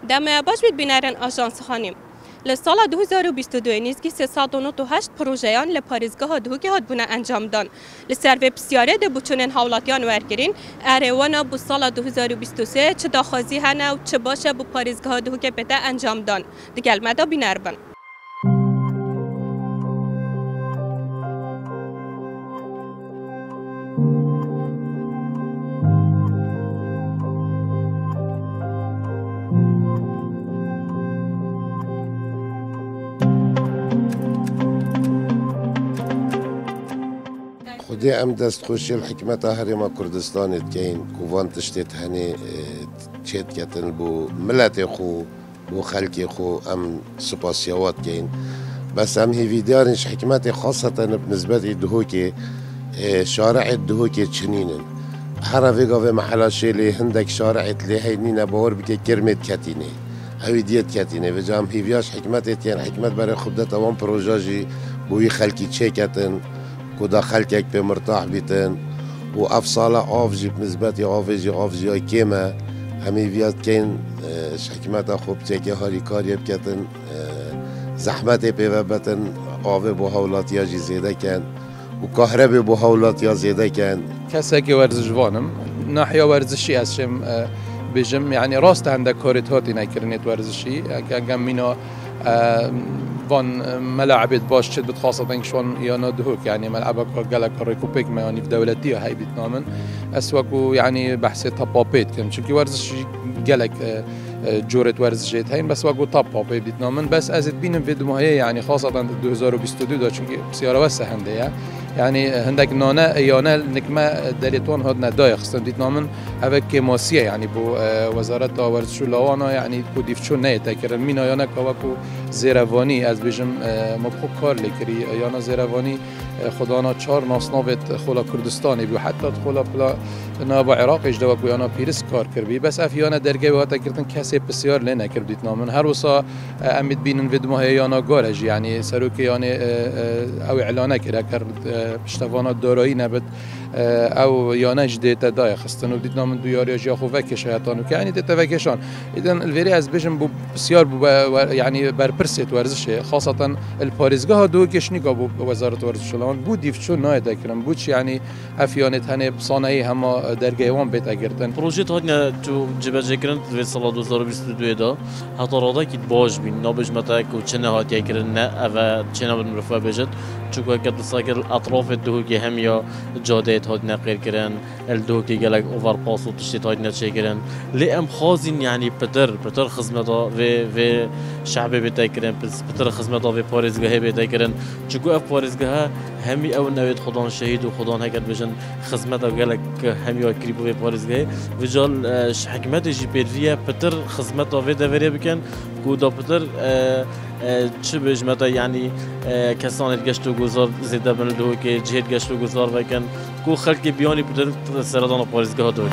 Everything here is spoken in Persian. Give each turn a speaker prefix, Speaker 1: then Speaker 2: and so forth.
Speaker 1: دم باش بید بینرن آژانس خانیم. لسال 2022 نزدیک 398 پروژه‌یان لپاریزگاه دهوکی هات بونه انجام دان. لسر وب سیاره ده بچونن حولاتیان ورگرین. اروانه بو سال 2023 چه داخازی هنه و چه باشه بو پاریزگاه دهوکی بده انجام دان. دیگه مدا بینربن.
Speaker 2: خودی ام دست خوشی الحکمت هرما کردستان کین کوان تشتت هنی چت کتن بو ملت خو بو خلق خو ام سپاسیوات کین بس ام هی ویدیارش حکمت خاصة بالنسبة للدهوكي شارع الدهوكي تشنينن هر ویگا و محلا شیلی هندک شارع لی هینی باور بکه کرمت کتینه هوی دیت کتینه و جام هیویاش حکمت اتیان حکمت برای خودت اوان پروژاجی بوی خلقی چه کتن کدا خلقك بمرتاح بيتن وافصاله افجي بنسبه افجي كيما همي فيات كاين حكمت خوب تيكي هاري كاري بكتن زحمت بيبتن آوه بو هولاتيا جي زيده كان وكهرباء بو هولاتيا زيده كان
Speaker 3: كساكي ورزشوانم ناحيه ورزشي اسشم بجم يعني راست عندك كوريت هاتي نكرنيت ورزشي كان مينا وان ملاعبت باش شد بتخاصة شون يانا دهوك يعني ملعبك قالك ريكوبيك ما يعني في دولتية هاي بيتنامن اسوكو يعني بحث طبابيت كم شكي ورزش قالك جورة ورزشيت هين بس وقو طبابيت بيتنامن بس ازت بينم فيديو هي يعني خاصة 2022 دا شكي سيارة وسه هندية يعني هندك نانا يانا نكما دليتون هادنا دايق خصن بيتنامن هفك ماسية يعني بو وزارة ورزشو لوانا يعني بو ديفشو نيتاكرن مينا يانا كواكو زیروانی از بیشم مبخو کار لکری یانا زیروانی خدانا 4 ناسنابت خولا کردستانی بیو حتی خولا پلا نابا عراق اجدا و یانا پیرس کار کربی بس افیانا درگه و حتی کردن کسی بسیار لینه کردیت نامن هر وسا امید بینن ویدمه یانا گارج یعنی سروک یعنی او اعلانه کرده کرد پشتوانا دارایی نبود او یانا جدیت دای خستن و دیت نامن دویاری جا خو وکش هاتانو که یعنی دیت وکشان ایدن الوری از بیشم بسیار يعني برپرسیت ورزشه خاصة الپاریزگاه دو کشنی که بو وزارت ورزش لان بود دیفچون نایده کرن بودش يعني افیانت هنه صانعی هما درگیوان بیت اگردن
Speaker 4: پروژه هاتنا تو جبهه کرن في سال 2022 دا حتی رادا کیت باش بین نابج متاک و چنه هاتی کرن نه او چنه بن رفاه بجد چون که ساکر اطراف دهوکی هم یا جاده هاتنا غیر کرن الدهوکی گلک اوور پاس و تشتیت هاتنا چه کرن لی ام خازین يعني پتر خدمتا و شعبی بتاکرن پتر خدمتا و پاریزگاهی بتاکرن چون اف پاریزگاه همی او نوید خدان شهید و خدان هکر بجن خدمتا گلک همی آکریبو و پاریزگاهی و جال حکمت جی پیرویه پتر خدمتا و دوریه بکن کودا پتر چه بجمتا يعني كسان الجشتو جزار زيادة من الدهو كي جهد جشتو جزار وكان كو خلق بياني بدر سردان پاریزگاه دو